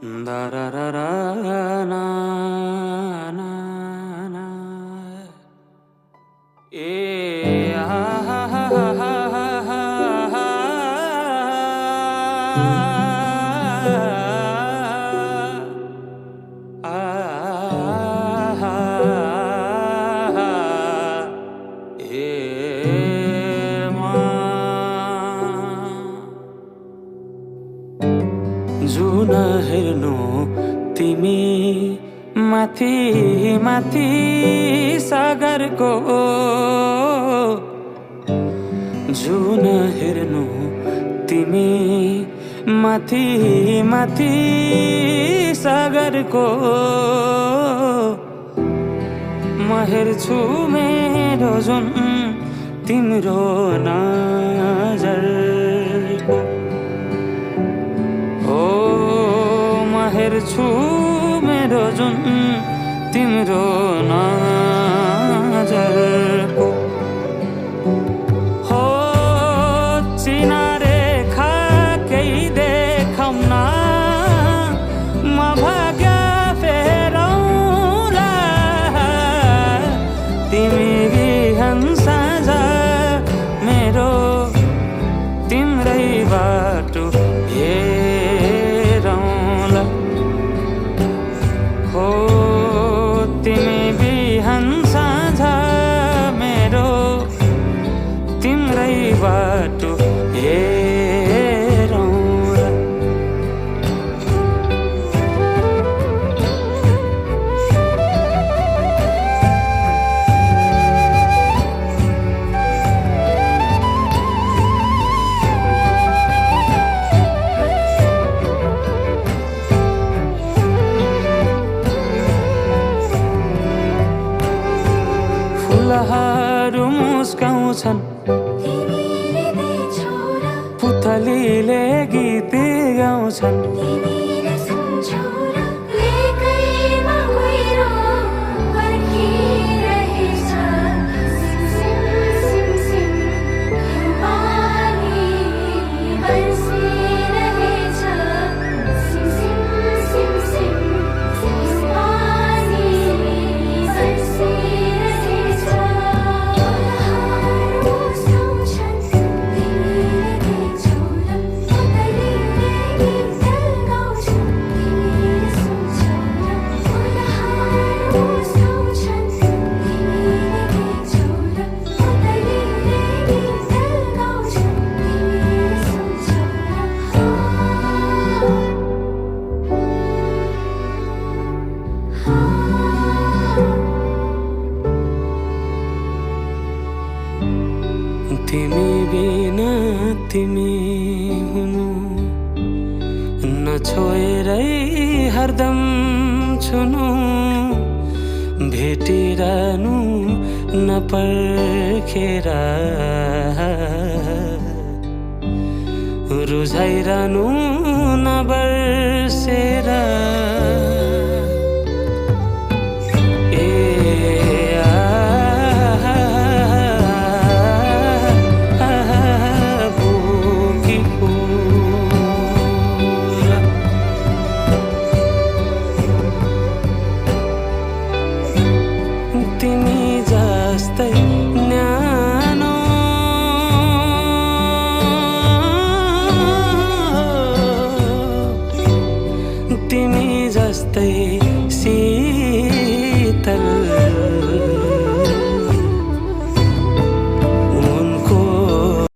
Da da da da na na na ha ha ha ha ha जुन हेर्नु तिमी माथि माथि सागरको जुन हेर्नु तिमी माथि माथि सागरको म हेर्छु मेरो जुन तिम्रो नजरको हेर्छु मेरो जुन तिम्रो नजरको हो चिना रेखा केही देखाउन म भाग्य फेरौँला तिमी बिहान साँझ मेरो तिम्रै बाटो तिमी बिहान साँझ मेरो तिम्रै बाटो हेरौँला फुलहरू मुस्काउँछन् पुतलीले गीत गाउँछन् तिमी बिना तिमी हुनु नछोएरै हरदम छुनु भेटिरहनु नपर्खेर रुझाइरहनु नबर्सेर